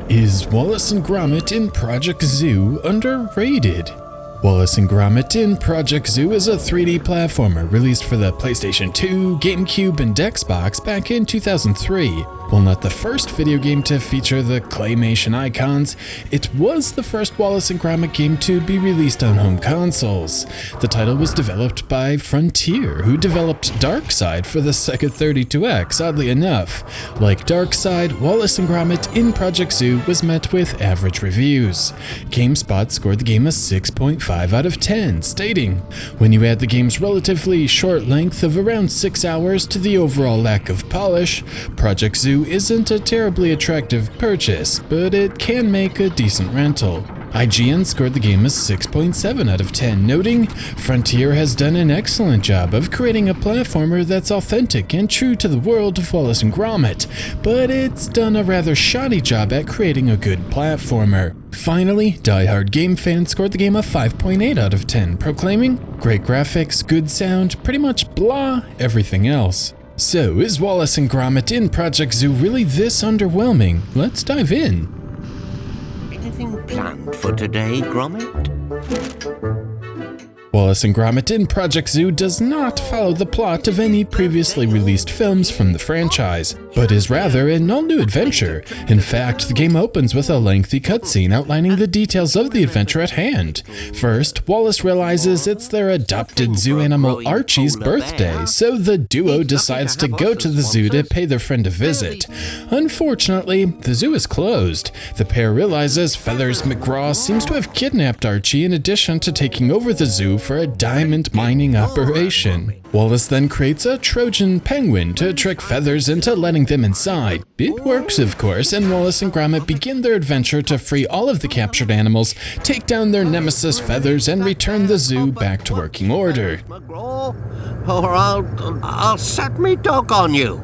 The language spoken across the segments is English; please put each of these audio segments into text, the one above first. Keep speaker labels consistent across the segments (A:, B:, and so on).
A: Is Wallace and Gromit in Project Zoo underrated? Wallace and Gromit in Project Zoo is a 3D platformer released for the PlayStation 2, GameCube, and Xbox back in 2003. While not the first video game to feature the claymation icons, it was the first Wallace and Gromit game to be released on home consoles. The title was developed by Frontier, who developed Darkside for the Sega 32X, oddly enough. Like Darkside, Wallace and Gromit in Project Zoo was met with average reviews. GameSpot scored the game a 6.5 out of 10, stating, "When you add the game's relatively short length of around 6 hours to the overall lack of polish, Project Zoo isn't a terribly attractive purchase, but it can make a decent rental." IGN scored the game a 6.7 out of 10, noting, "Frontier has done an excellent job of creating a platformer that's authentic and true to the world of Wallace and Gromit, but it's done a rather shoddy job at creating a good platformer." Finally, Die Hard game fans scored the game a 5.8 out of 10, proclaiming, "Great graphics, good sound, pretty much blah, everything else." So, is Wallace and Gromit in Project Zoo really this underwhelming? Let's dive in.
B: Anything planned for today, Gromit?
A: Wallace and Gromit in Project Zoo does not follow the plot of any previously released films from the franchise, but is rather an all-new adventure. In fact, the game opens with a lengthy cutscene outlining the details of the adventure at hand. First, Wallace realizes it's their adopted zoo animal Archie's birthday, so the duo decides to go to the zoo to pay their friend a visit. Unfortunately, the zoo is closed. The pair realizes Feathers McGraw seems to have kidnapped Archie in addition to taking over the zoo for a diamond mining operation. Wallace then creates a Trojan penguin to trick Feathers into letting them inside. It works, of course, and Wallace and Gromit begin their adventure to free all of the captured animals, take down their nemesis Feathers, and return the zoo back to working order.
B: McGraw, or I'll set me dog on you.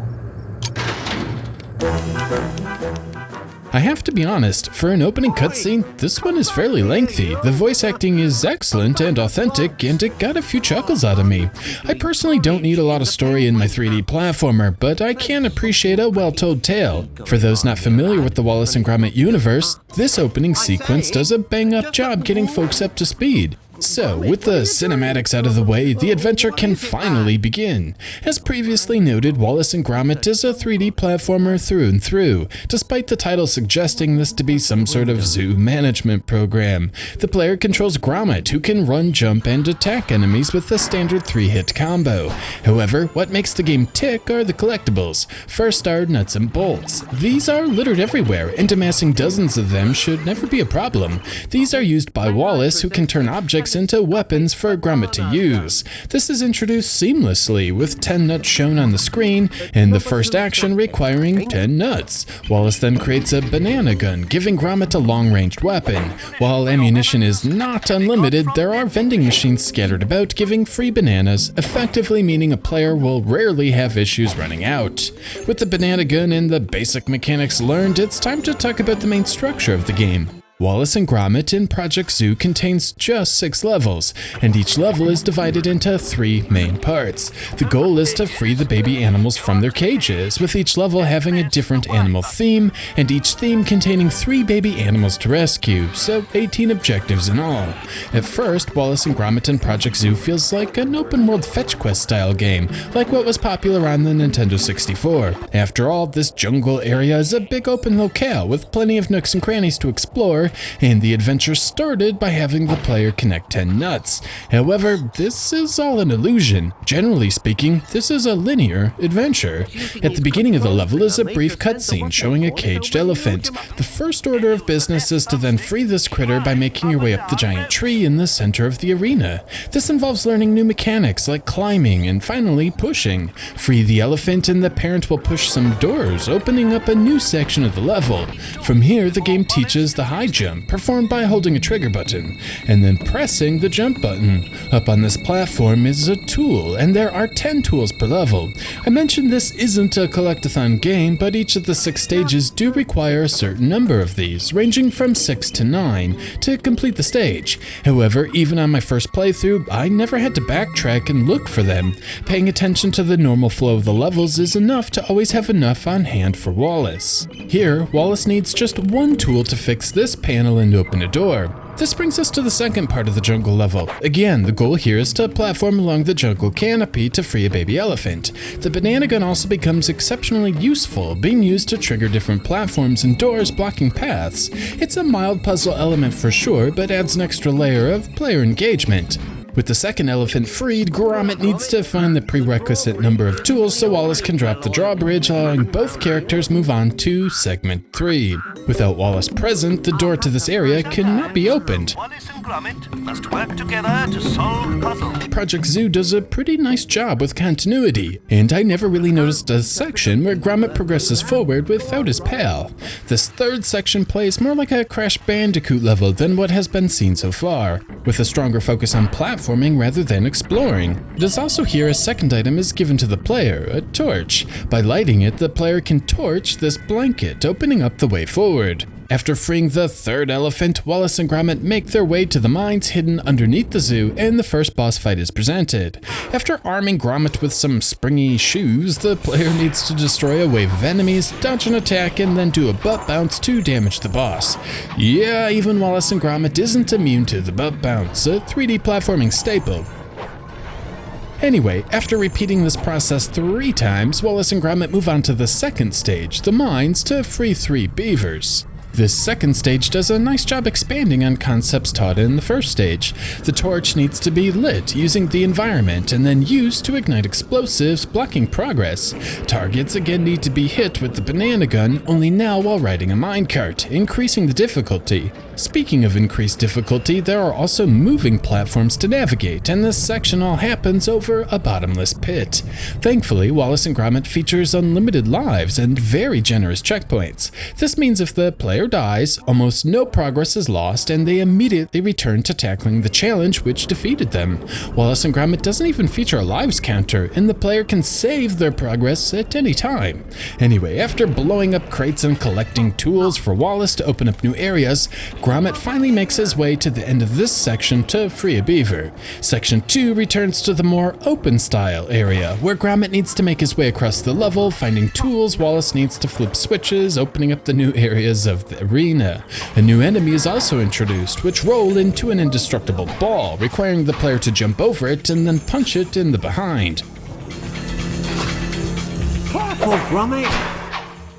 A: I have to be honest, for an opening cutscene, this one is fairly lengthy. The voice acting is excellent and authentic, and it got a few chuckles out of me. I personally don't need a lot of story in my 3D platformer, but I can appreciate a well-told tale. For those not familiar with the Wallace and Gromit universe, this opening sequence does a bang-up job getting folks up to speed. So, with the cinematics out of the way, the adventure can finally begin. As previously noted, Wallace and Gromit is a 3D platformer through and through, despite the title suggesting this to be some sort of zoo management program. The player controls Gromit, who can run, jump, and attack enemies with the standard 3-hit combo. However, what makes the game tick are the collectibles. First are nuts and bolts. These are littered everywhere, and amassing dozens of them should never be a problem. These are used by Wallace, who can turn objects into weapons for Gromit to use. This is introduced seamlessly, with 10 nuts shown on the screen, and the first action requiring 10 nuts. Wallace then creates a banana gun, giving Gromit a long-ranged weapon. While ammunition is not unlimited, there are vending machines scattered about, giving free bananas, effectively meaning a player will rarely have issues running out. With the banana gun and the basic mechanics learned, it's time to talk about the main structure of the game. Wallace and Gromit in Project Zoo contains just 6 levels, and each level is divided into 3 main parts. The goal is to free the baby animals from their cages, with each level having a different animal theme, and each theme containing 3 baby animals to rescue, so 18 objectives in all. At first, Wallace and Gromit in Project Zoo feels like an open-world fetch quest style game, like what was popular on the Nintendo 64. After all, this jungle area is a big open locale with plenty of nooks and crannies to explore, and the adventure started by having the player connect 10 nuts. However, this is all an illusion. Generally speaking, this is a linear adventure. At the beginning of the level is a brief cutscene showing a caged elephant. The first order of business is to then free this critter by making your way up the giant tree in the center of the arena. This involves learning new mechanics like climbing and finally pushing. Free the elephant and the parent will push some doors, opening up a new section of the level. From here, the game teaches the high jump, performed by holding a trigger button, and then pressing the jump button. Up on this platform is a tool, and there are 10 tools per level. I mentioned this isn't a collectathon game, but each of the 6 stages do require a certain number of these, ranging from 6 to 9, to complete the stage. However, even on my first playthrough, I never had to backtrack and look for them. Paying attention to the normal flow of the levels is enough to always have enough on hand for Wallace. Here, Wallace needs just one tool to fix this panel and open a door. This brings us to the second part of the jungle level. Again, the goal here is to platform along the jungle canopy to free a baby elephant. The banana gun also becomes exceptionally useful, being used to trigger different platforms and doors blocking paths. It's a mild puzzle element for sure, but adds an extra layer of player engagement. With the second elephant freed, Gromit needs to find the prerequisite number of tools so Wallace can drop the drawbridge, allowing both characters move on to segment 3. Without Wallace present, the door to this area cannot be opened.
C: Wallace and Gromit must work together to solve puzzles.
A: Project Zoo does a pretty nice job with continuity, and I never really noticed a section where Gromit progresses forward without his pal. This third section plays more like a Crash Bandicoot level than what has been seen so far, with a stronger focus on platforming rather than exploring. It is also here a second item is given to the player, a torch. By lighting it, the player can torch this blanket, opening up the way forward. After freeing the third elephant, Wallace and Gromit make their way to the mines hidden underneath the zoo, and the first boss fight is presented. After arming Gromit with some springy shoes, the player needs to destroy a wave of enemies, dodge an attack, and then do a butt bounce to damage the boss. Yeah, even Wallace and Gromit isn't immune to the butt bounce, a 3D platforming staple. Anyway, after repeating this process 3 times, Wallace and Gromit move on to the second stage, the mines, to free 3 beavers. This second stage does a nice job expanding on concepts taught in the first stage. The torch needs to be lit using the environment and then used to ignite explosives, blocking progress. Targets again need to be hit with the banana gun, only now while riding a minecart, increasing the difficulty. Speaking of increased difficulty, there are also moving platforms to navigate, and this section all happens over a bottomless pit. Thankfully, Wallace and Gromit features unlimited lives and very generous checkpoints. This means if the player dies, almost no progress is lost, and they immediately return to tackling the challenge which defeated them. Wallace and Gromit doesn't even feature a lives counter, and the player can save their progress at any time. Anyway, after blowing up crates and collecting tools for Wallace to open up new areas, Gromit finally makes his way to the end of this section to free a beaver. Section 2 returns to the more open style area, where Gromit needs to make his way across the level, finding tools. Wallace needs to flip switches, opening up the new areas of the arena. A new enemy is also introduced, which roll into an indestructible ball, requiring the player to jump over it and then punch it in the behind.
B: Careful, Gromit!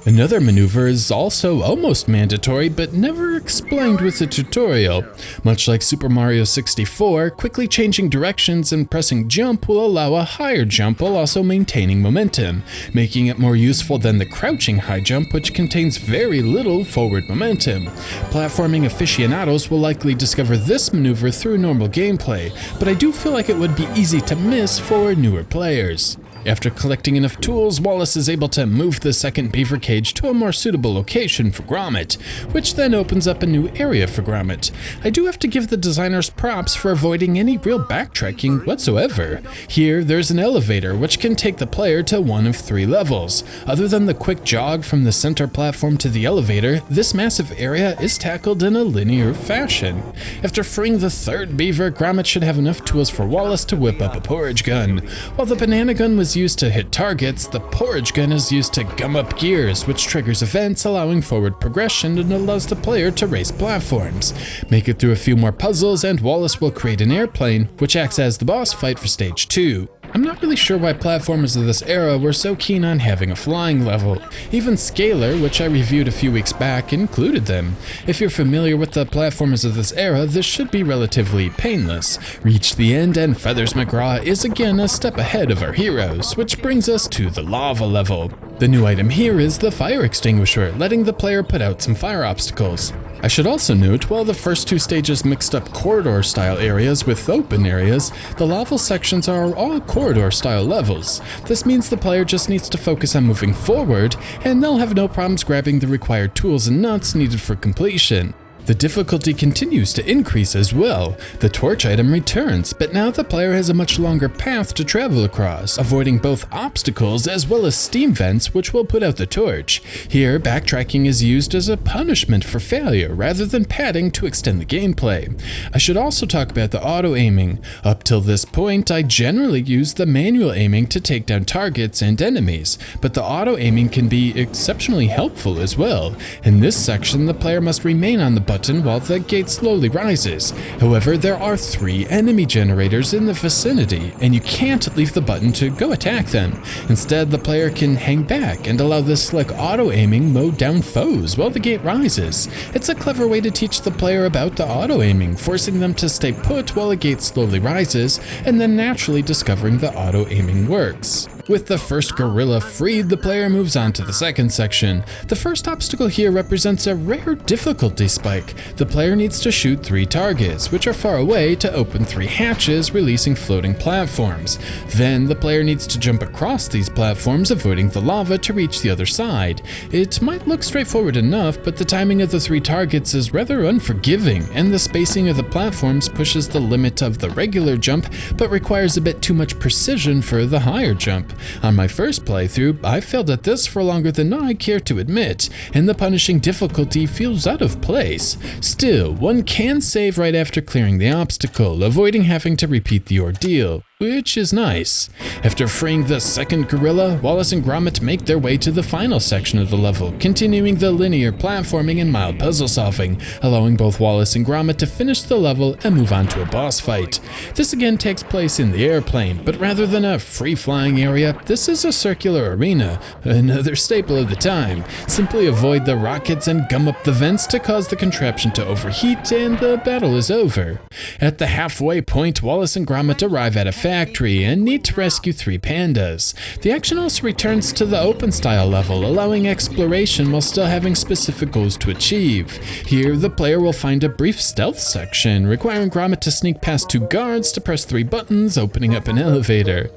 A: Another maneuver is also almost mandatory, but never explained with a tutorial. Much like Super Mario 64, quickly changing directions and pressing jump will allow a higher jump while also maintaining momentum, making it more useful than the crouching high jump, which contains very little forward momentum. Platforming aficionados will likely discover this maneuver through normal gameplay, but I do feel like it would be easy to miss for newer players. After collecting enough tools, Wallace is able to move the second beaver cage to a more suitable location for Gromit, which then opens up a new area for Gromit. I do have to give the designers props for avoiding any real backtracking whatsoever. Here, there's an elevator which can take the player to one of 3 levels. Other than the quick jog from the center platform to the elevator, this massive area is tackled in a linear fashion. After freeing the third beaver, Gromit should have enough tools for Wallace to whip up a porridge gun. While the banana gun was used to hit targets, the porridge gun is used to gum up gears, which triggers events allowing forward progression and allows the player to race platforms. Make it through a few more puzzles and Wallace will create an airplane, which acts as the boss fight for stage 2. I'm not really sure why platformers of this era were so keen on having a flying level. Even Scalar, which I reviewed a few weeks back, included them. If you're familiar with the platformers of this era, this should be relatively painless. Reach the end and Feathers McGraw is again a step ahead of our heroes, which brings us to the lava level. The new item here is the fire extinguisher, letting the player put out some fire obstacles. I should also note, while the first 2 stages mixed up corridor-style areas with open areas, the lava sections are all corridor-style levels. This means the player just needs to focus on moving forward, and they'll have no problems grabbing the required tools and nuts needed for completion. The difficulty continues to increase as well. The torch item returns, but now the player has a much longer path to travel across, avoiding both obstacles as well as steam vents which will put out the torch. Here, backtracking is used as a punishment for failure rather than padding to extend the gameplay. I should also talk about the auto-aiming. Up till this point, I generally use the manual aiming to take down targets and enemies, but the auto-aiming can be exceptionally helpful as well. In this section, the player must remain on the button while the gate slowly rises. However, there are 3 enemy generators in the vicinity, and you can't leave the button to go attack them. Instead, the player can hang back and allow this slick auto-aiming mow down foes while the gate rises. It's a clever way to teach the player about the auto-aiming, forcing them to stay put while a gate slowly rises, and then naturally discovering the auto-aiming works. With the first gorilla freed, the player moves on to the second section. The first obstacle here represents a rare difficulty spike. The player needs to shoot 3 targets, which are far away, to open 3 hatches, releasing floating platforms. Then the player needs to jump across these platforms, avoiding the lava, to reach the other side. It might look straightforward enough, but the timing of the 3 targets is rather unforgiving, and the spacing of the platforms pushes the limit of the regular jump, but requires a bit too much precision for the higher jump. On my first playthrough, I failed at this for longer than I care to admit, and the punishing difficulty feels out of place. Still, one can save right after clearing the obstacle, avoiding having to repeat the ordeal, which is nice. After freeing the second gorilla, Wallace and Gromit make their way to the final section of the level, continuing the linear platforming and mild puzzle solving, allowing both Wallace and Gromit to finish the level and move on to a boss fight. This again takes place in the airplane, but rather than a free-flying area, this is a circular arena, another staple of the time. Simply avoid the rockets and gum up the vents to cause the contraption to overheat, and the battle is over. At the halfway point, Wallace and Gromit arrive at a factory and need to rescue 3 pandas. The action also returns to the open style level, allowing exploration while still having specific goals to achieve. Here, the player will find a brief stealth section, requiring Gromit to sneak past 2 guards to press 3 buttons, opening up an elevator.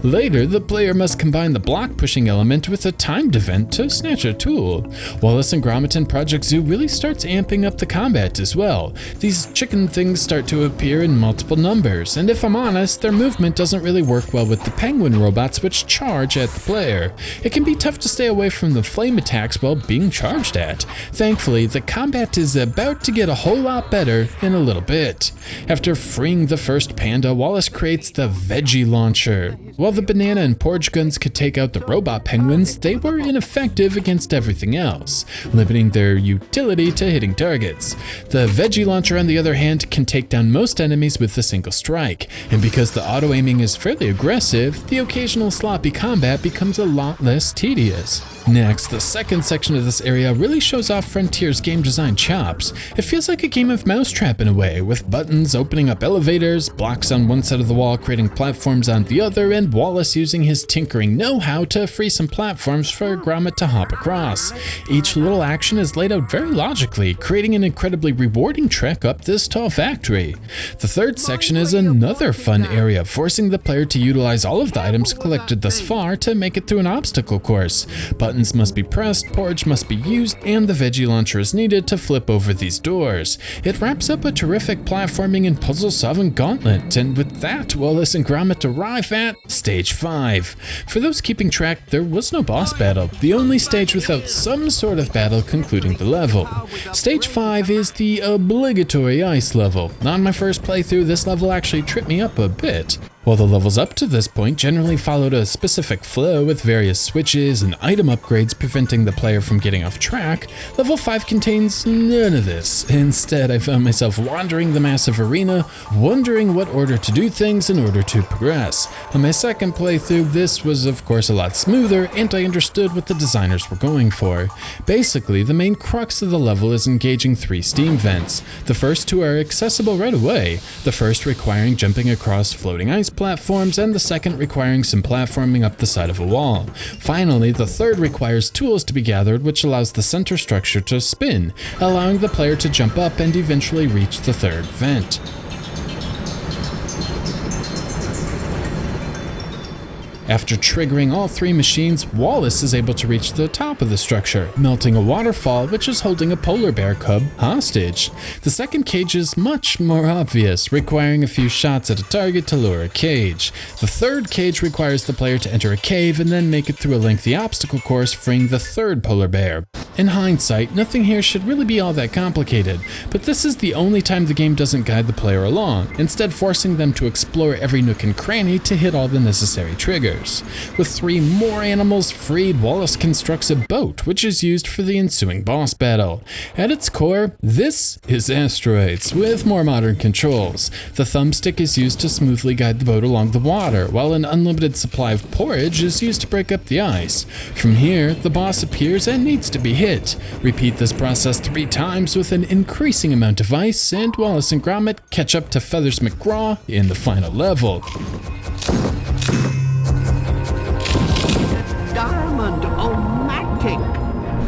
A: Later, the player must combine the block-pushing element with a timed event to snatch a tool. Wallace and Gromit in Project Zoo really starts amping up the combat as well. These chicken things start to appear in multiple numbers, and if I'm honest, their movement doesn't really work well with the penguin robots which charge at the player. It can be tough to stay away from the flame attacks while being charged at. Thankfully, the combat is about to get a whole lot better in a little bit. After freeing the first panda, Wallace creates the veggie launcher. While the banana and porridge guns could take out the robot penguins, they were ineffective against everything else, limiting their utility to hitting targets. The veggie launcher, on the other hand, can take down most enemies with a single strike, and because the auto-aiming is fairly aggressive, the occasional sloppy combat becomes a lot less tedious. Next, the second section of this area really shows off Frontier's game design chops. It feels like a game of mousetrap in a way, with buttons opening up elevators, blocks on one side of the wall creating platforms on the other, and Wallace using his tinkering know-how to free some platforms for Gromit to hop across. Each little action is laid out very logically, creating an incredibly rewarding trek up this tall factory. The third section is another fun area, forcing the player to utilize all of the items collected thus far to make it through an obstacle course. Buttons must be pressed, porridge must be used, and the veggie launcher is needed to flip over these doors. It wraps up a terrific platforming and puzzle-solving gauntlet, and with that, Wallace and Gromit arrive at Stage 5. For those keeping track, there was no boss battle, the only stage without some sort of battle concluding the level. Stage 5 is the obligatory ice level. On my first playthrough, this level actually tripped me up a bit. While the levels up to this point generally followed a specific flow with various switches and item upgrades preventing the player from getting off track, level 5 contains none of this. Instead, I found myself wandering the massive arena, wondering what order to do things in order to progress. On my second playthrough, this was of course a lot smoother, and I understood what the designers were going for. Basically, the main crux of the level is engaging 3 steam vents. The first 2 are accessible right away, the first requiring jumping across floating ice platforms, and the second requiring some platforming up the side of a wall. Finally, the third requires tools to be gathered, which allows the center structure to spin, allowing the player to jump up and eventually reach the third vent. After triggering all 3 machines, Wallace is able to reach the top of the structure, melting a waterfall which is holding a polar bear cub hostage. The second cage is much more obvious, requiring a few shots at a target to lure a cage. The third cage requires the player to enter a cave and then make it through a lengthy obstacle course, freeing the third polar bear. In hindsight, nothing here should really be all that complicated, but this is the only time the game doesn't guide the player along, instead forcing them to explore every nook and cranny to hit all the necessary triggers. With 3 more animals freed, Wallace constructs a boat, which is used for the ensuing boss battle. At its core, this is Asteroids, with more modern controls. The thumbstick is used to smoothly guide the boat along the water, while an unlimited supply of porridge is used to break up the ice. From here, the boss appears and needs to be hit. Repeat this process 3 times with an increasing amount of ice, and Wallace and Gromit catch up to Feathers McGraw in the final level.
B: Diamond-o-matic!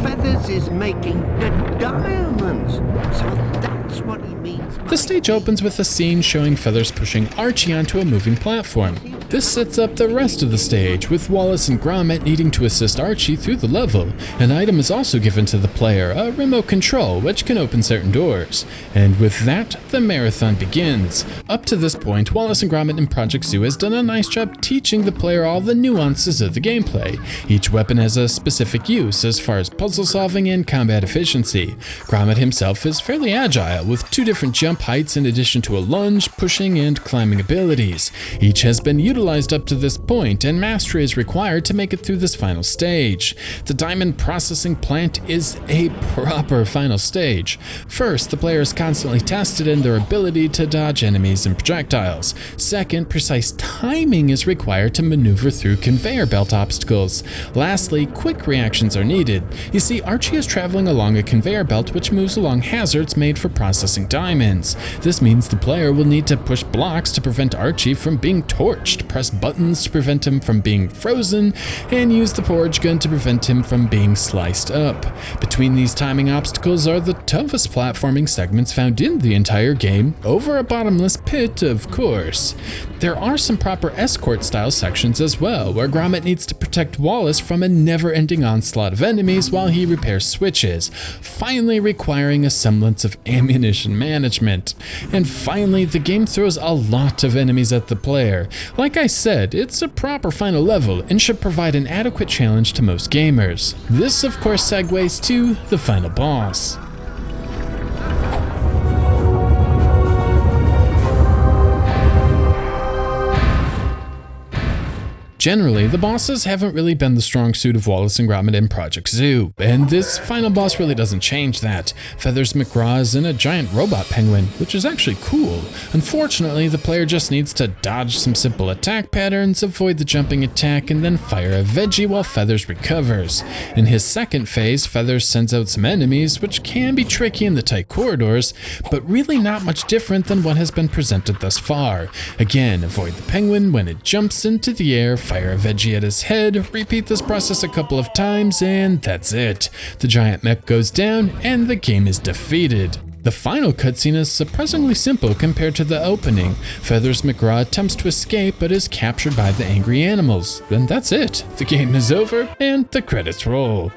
B: Feathers is making the diamonds! So that's what he means by...
A: The stage opens with a scene showing Feathers pushing Archie onto a moving platform. This sets up the rest of the stage, with Wallace and Gromit needing to assist Archie through the level. An item is also given to the player, a remote control, which can open certain doors. And with that, the marathon begins. Up to this point, Wallace and Gromit in Project Zoo has done a nice job teaching the player all the nuances of the gameplay. Each weapon has a specific use as far as puzzle solving and combat efficiency. Gromit himself is fairly agile, with 2 different jump heights in addition to a lunge, pushing, and climbing abilities. Each has been utilized up to this point, and mastery is required to make it through this final stage. The diamond processing plant is a proper final stage. First, the player is constantly tested in their ability to dodge enemies and projectiles. Second, precise timing is required to maneuver through conveyor belt obstacles. Lastly, quick reactions are needed. You see, Archie is traveling along a conveyor belt which moves along hazards made for processing diamonds. This means the player will need to push blocks to prevent Archie from being torched, press buttons to prevent him from being frozen, and use the porridge gun to prevent him from being sliced up. Between these timing obstacles are the toughest platforming segments found in the entire game, over a bottomless pit, of course. There are some proper escort-style sections as well, where Gromit needs to protect Wallace from a never-ending onslaught of enemies while he repairs switches, finally requiring a semblance of ammunition management. And finally, the game throws a lot of enemies at the player. Like I said, it's a proper final level and should provide an adequate challenge to most gamers. This, of course, segues to the final boss. Generally, the bosses haven't really been the strong suit of Wallace and Gromit in Project Zoo, and this final boss really doesn't change that. Feathers McGraw is in a giant robot penguin, which is actually cool. Unfortunately, the player just needs to dodge some simple attack patterns, avoid the jumping attack, and then fire a veggie while Feathers recovers. In his second phase, Feathers sends out some enemies, which can be tricky in the tight corridors, but really not much different than what has been presented thus far. Again, avoid the penguin when it jumps into the air, fire a veggie at his head, repeat this process a couple of times, and that's it. The giant mech goes down, and the game is defeated. The final cutscene is surprisingly simple compared to the opening. Feathers McGraw attempts to escape but is captured by the angry animals. And that's it. The game is over, and the credits roll.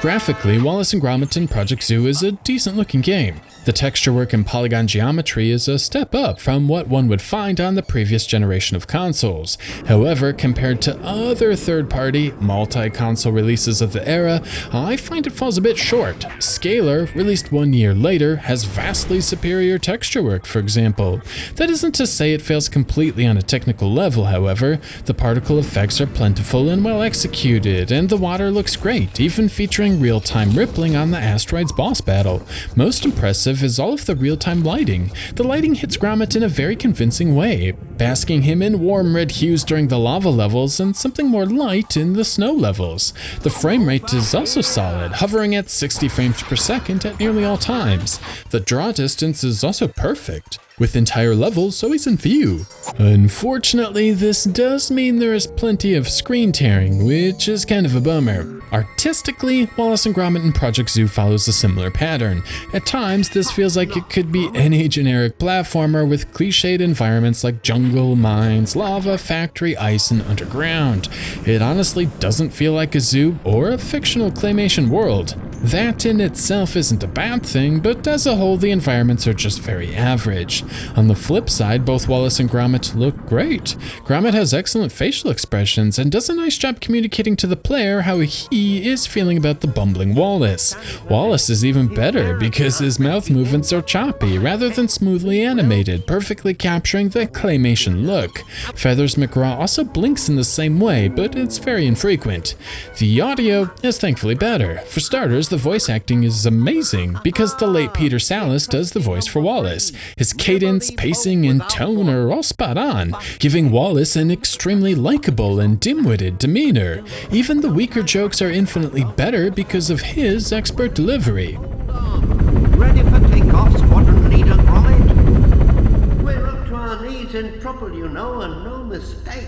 A: Graphically, Wallace and Gromit in Project Zoo is a decent looking game. The texture work and polygon geometry is a step up from what one would find on the previous generation of consoles. However, compared to other third-party, multi-console releases of the era, I find it falls a bit short. Scalar, released 1 year later, has vastly superior texture work, for example. That isn't to say it fails completely on a technical level, however. The particle effects are plentiful and well executed, and the water looks great, even featuring real-time rippling on the Asteroids boss battle. Most impressive is all of the real-time lighting. The lighting hits Gromit in a very convincing way, basking him in warm red hues during the lava levels and something more light in the snow levels. The frame rate is also solid, hovering at 60 frames per second at nearly all times. The draw distance is also perfect, with entire levels always in view. Unfortunately, this does mean there is plenty of screen tearing, which is kind of a bummer. Artistically, Wallace and Gromit in Project Zoo follows a similar pattern. At times, this feels like it could be any generic platformer with cliched environments like jungle, mines, lava, factory, ice, and underground. It honestly doesn't feel like a zoo or a fictional claymation world. That in itself isn't a bad thing, but as a whole the environments are just very average. On the flip side, both Wallace and Gromit look great. Gromit has excellent facial expressions and does a nice job communicating to the player how he is feeling about the bumbling Wallace. Wallace is even better because his mouth movements are choppy rather than smoothly animated, perfectly capturing the claymation look. Feathers McGraw also blinks in the same way, but it's very infrequent. The audio is thankfully better. For starters, the voice acting is amazing because the late Peter Sallis does the voice for Wallace. His cadence, pacing, and tone are all spot on, giving Wallace an extremely likable and dim-witted demeanor. Even the weaker jokes are infinitely better because of his expert delivery.
B: Ready for takeoff, Squadron Leader Gromit? We're up to our knees in trouble, you know, and no mistake.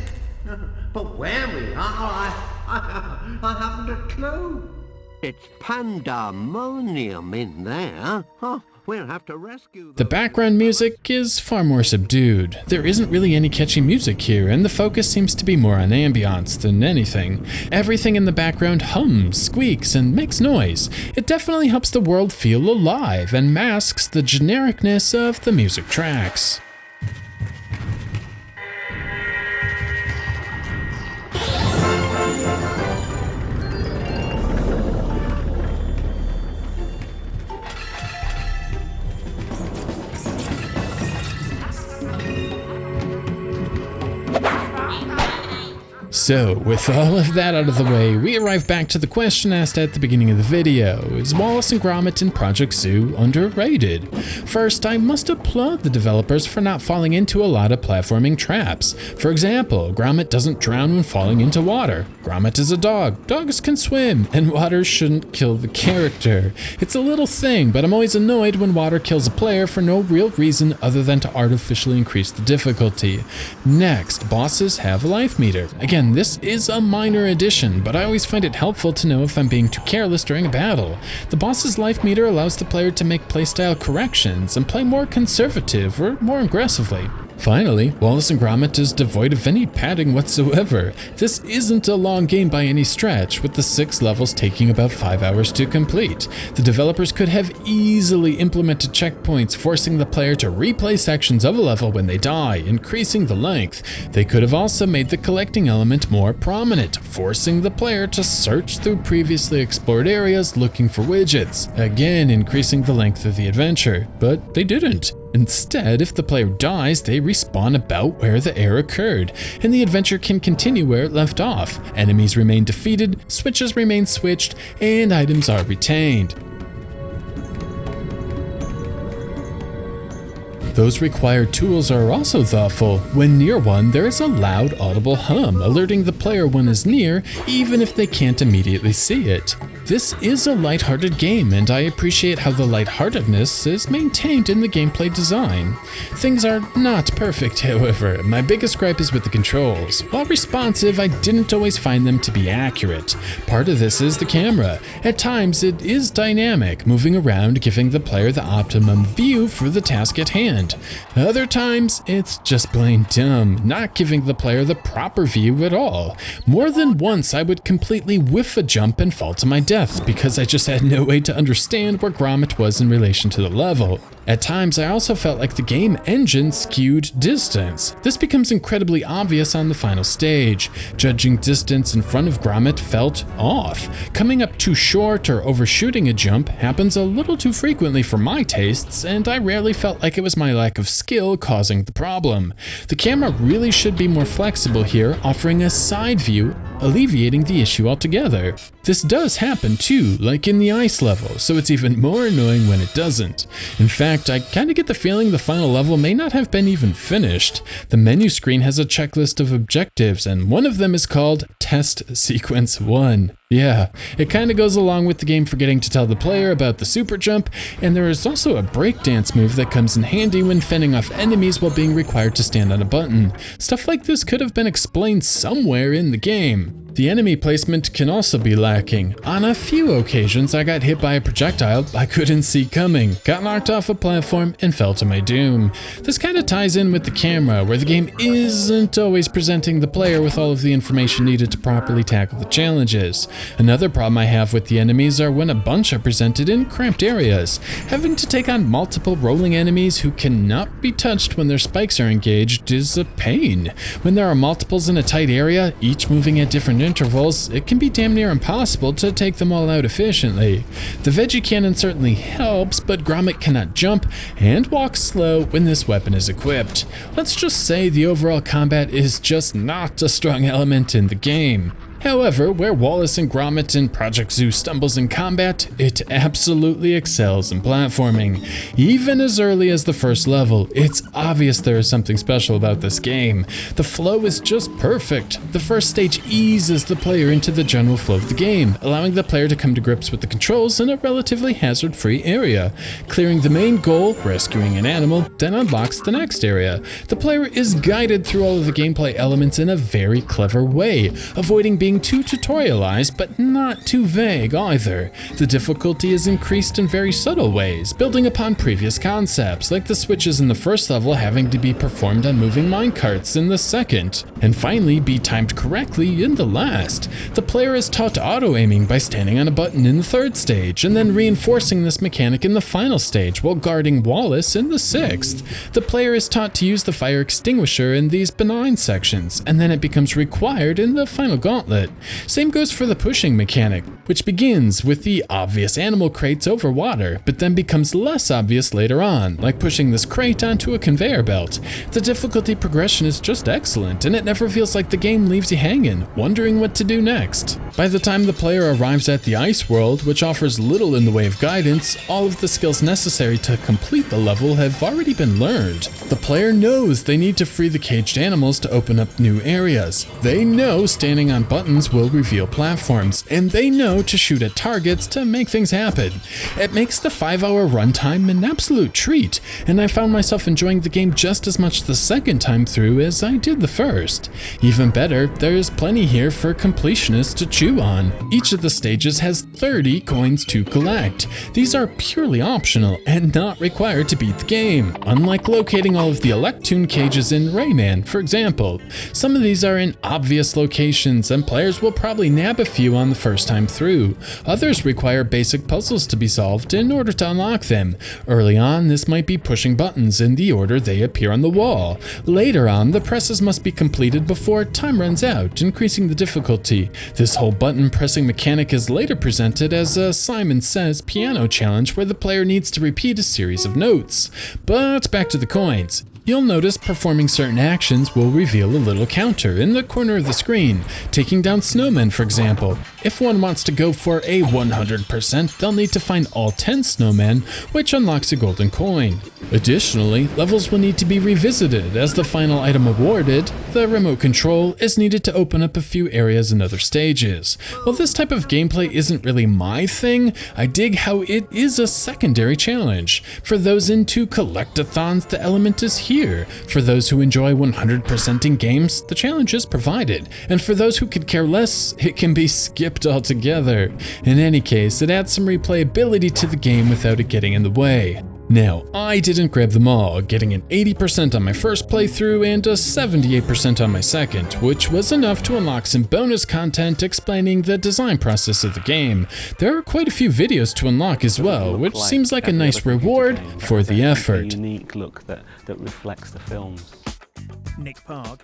B: But where we are, I haven't a clue. It's pandemonium in there. We'll have to rescue
A: The background music is far more subdued. There isn't really any catchy music here, and the focus seems to be more on ambiance than anything. Everything in the background hums, squeaks, and makes noise. It definitely helps the world feel alive and masks the genericness of the music tracks. So, with all of that out of the way, we arrive back to the question asked at the beginning of the video: is Wallace and Gromit in Project Zoo underrated? First, I must applaud the developers for not falling into a lot of platforming traps. For example, Gromit doesn't drown when falling into water. Gromit is a dog. Dogs can swim, and water shouldn't kill the character. It's a little thing, but I'm always annoyed when water kills a player for no real reason other than to artificially increase the difficulty. Next, bosses have a life meter. Again, this is a minor addition, but I always find it helpful to know if I'm being too careless during a battle. The boss's life meter allows the player to make playstyle corrections and play more conservative or more aggressively. Finally, Wallace and Gromit is devoid of any padding whatsoever. This isn't a long game by any stretch, with the 6 levels taking about 5 hours to complete. The developers could have easily implemented checkpoints, forcing the player to replay sections of a level when they die, increasing the length. They could have also made the collecting element more prominent, forcing the player to search through previously explored areas looking for widgets, again increasing the length of the adventure. But they didn't. Instead, if the player dies, they respawn about where the error occurred, and the adventure can continue where it left off. Enemies remain defeated, switches remain switched, and items are retained. Those required tools are also thoughtful. When near one, there is a loud audible hum, alerting the player one is near, even if they can't immediately see it. This is a lighthearted game, and I appreciate how the lightheartedness is maintained in the gameplay design. Things are not perfect, however. My biggest gripe is with the controls. While responsive, I didn't always find them to be accurate. Part of this is the camera. At times, it is dynamic, moving around, giving the player the optimum view for the task at hand. Other times, it's just plain dumb, not giving the player the proper view at all. More than once, I would completely whiff a jump and fall to my death because I just had no way to understand where Gromit was in relation to the level. At times, I also felt like the game engine skewed distance. This becomes incredibly obvious on the final stage. Judging distance in front of Gromit felt off. Coming up too short or overshooting a jump happens a little too frequently for my tastes, and I rarely felt like it was my lack of skill causing the problem. The camera really should be more flexible here, offering a side view, alleviating the issue altogether. This does happen too, like in the ice level, so it's even more annoying when it doesn't. In fact, I kinda get the feeling the final level may not have been even finished. The menu screen has a checklist of objectives, and one of them is called Test Sequence 1. Yeah, it kinda goes along with the game forgetting to tell the player about the super jump, and there is also a breakdance move that comes in handy when fending off enemies while being required to stand on a button. Stuff like this could have been explained somewhere in the game. The enemy placement can also be lacking. On a few occasions, I got hit by a projectile I couldn't see coming, got knocked off a platform, and fell to my doom. This kind of ties in with the camera, where the game isn't always presenting the player with all of the information needed to properly tackle the challenges. Another problem I have with the enemies are when a bunch are presented in cramped areas. Having to take on multiple rolling enemies who cannot be touched when their spikes are engaged is a pain. When there are multiples in a tight area, each moving at different intervals, it can be damn near impossible to take them all out efficiently. The veggie cannon certainly helps, but Gromit cannot jump and walk slow when this weapon is equipped. Let's just say the overall combat is just not a strong element in the game. However, where Wallace and Gromit in Project Zoo stumbles in combat, it absolutely excels in platforming. Even as early as the first level, it's obvious there is something special about this game. The flow is just perfect. The first stage eases the player into the general flow of the game, allowing the player to come to grips with the controls in a relatively hazard-free area. Clearing the main goal, rescuing an animal, then unlocks the next area. The player is guided through all of the gameplay elements in a very clever way, avoiding being too tutorialized, but not too vague either. The difficulty is increased in very subtle ways, building upon previous concepts, like the switches in the first level having to be performed on moving minecarts in the second, and finally be timed correctly in the last. The player is taught auto-aiming by standing on a button in the third stage, and then reinforcing this mechanic in the final stage while guarding Wallace in the sixth. The player is taught to use the fire extinguisher in these benign sections, and then it becomes required in the final gauntlet. Same goes for the pushing mechanic, which begins with the obvious animal crates over water, but then becomes less obvious later on, like pushing this crate onto a conveyor belt. The difficulty progression is just excellent, and it never feels like the game leaves you hanging, wondering what to do next. By the time the player arrives at the ice world, which offers little in the way of guidance, all of the skills necessary to complete the level have already been learned. The player knows they need to free the caged animals to open up new areas. They know standing on buttons will reveal platforms, and they know to shoot at targets to make things happen. It makes the 5-hour runtime an absolute treat, and I found myself enjoying the game just as much the second time through as I did the first. Even better, there's plenty here for completionists to chew on. Each of the stages has 30 coins to collect. These are purely optional and not required to beat the game, unlike locating all of the Electoon cages in Rayman, for example. Some of these are in obvious locations, and players will probably nab a few on the first time through. Others require basic puzzles to be solved in order to unlock them. Early on, this might be pushing buttons in the order they appear on the wall. Later on, the presses must be completed before time runs out, increasing the difficulty. This whole button pressing mechanic is later presented as a Simon Says piano challenge where the player needs to repeat a series of notes. But back to the coins. You'll notice performing certain actions will reveal a little counter in the corner of the screen. Taking down snowmen, for example. If one wants to go for a 100%, they'll need to find all 10 snowmen, which unlocks a golden coin. Additionally, levels will need to be revisited, as the final item awarded, the remote control, is needed to open up a few areas and other stages. While this type of gameplay isn't really my thing, I dig how it is a secondary challenge. For those into collectathons, the element is here. For those who enjoy 100%ing games, the challenge is provided, and for those who could care less, it can be skipped altogether. In any case, it adds some replayability to the game without it getting in the way. Now, I didn't grab them all, getting an 80% on my first playthrough and a 78% on my second, which was enough to unlock some bonus content explaining the design process of the game. There are quite a few videos to unlock as well, which seems like a nice reward for the effort.
D: Unique look that reflects the films.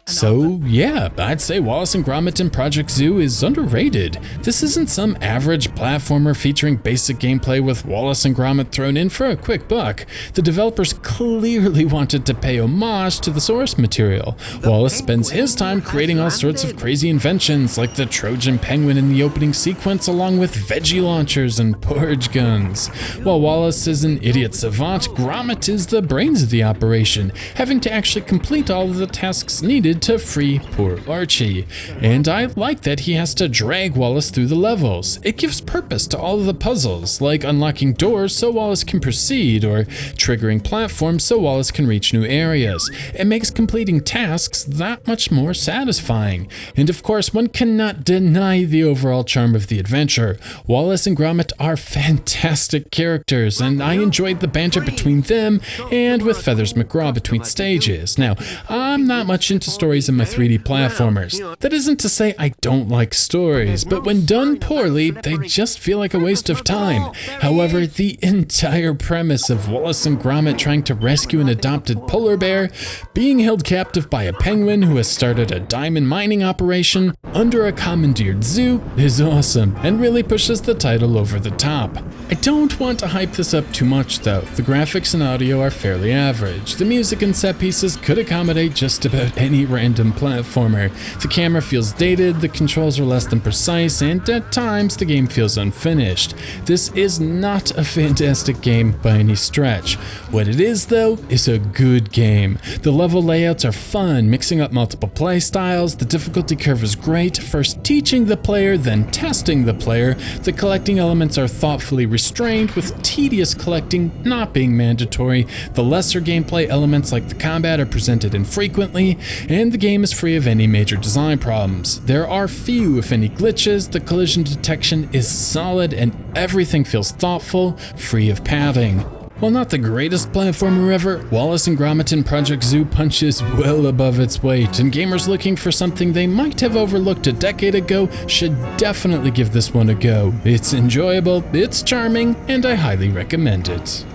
A: So yeah, I'd say Wallace and Gromit in Project Zoo is underrated. This isn't some average platformer featuring basic gameplay with Wallace and Gromit thrown in for a quick buck. The developers clearly wanted to pay homage to the source material. Wallace spends his time creating all sorts of crazy inventions like the Trojan penguin in the opening sequence, along with veggie launchers and porridge guns. While Wallace is an idiot savant, Gromit is the brains of the operation, having to actually complete all all of the tasks needed to free poor Archie. And I like that he has to drag Wallace through the levels. It gives purpose to all of the puzzles, like unlocking doors so Wallace can proceed, or triggering platforms so Wallace can reach new areas. It makes completing tasks that much more satisfying. And of course, one cannot deny the overall charm of the adventure. Wallace and Gromit are fantastic characters, and I enjoyed the banter between them and with Feathers McGraw between stages. Now, I'm not much into stories in my 3D platformers. That isn't to say I don't like stories, but when done poorly, they just feel like a waste of time. However, the entire premise of Wallace and Gromit trying to rescue an adopted polar bear, being held captive by a penguin who has started a diamond mining operation under a commandeered zoo is awesome and really pushes the title over the top. I don't want to hype this up too much though. The graphics and audio are fairly average. The music and set pieces could accommodate just about any random platformer. The camera feels dated, the controls are less than precise, and at times the game feels unfinished. This is not a fantastic game by any stretch. What it is though is a good game. The level layouts are fun, mixing up multiple play styles, the difficulty curve is great, first teaching the player, then testing the player. The collecting elements are thoughtfully restrained, with tedious collecting not being mandatory. The lesser gameplay elements like the combat are presented infrequently, and the game is free of any major design problems. There are few, if any, glitches, the collision detection is solid, and everything feels thoughtful, free of padding. While not the greatest platformer ever, Wallace and Gromit in Project Zoo punches well above its weight, and gamers looking for something they might have overlooked a decade ago should definitely give this one a go. It's enjoyable, it's charming, and I highly recommend it.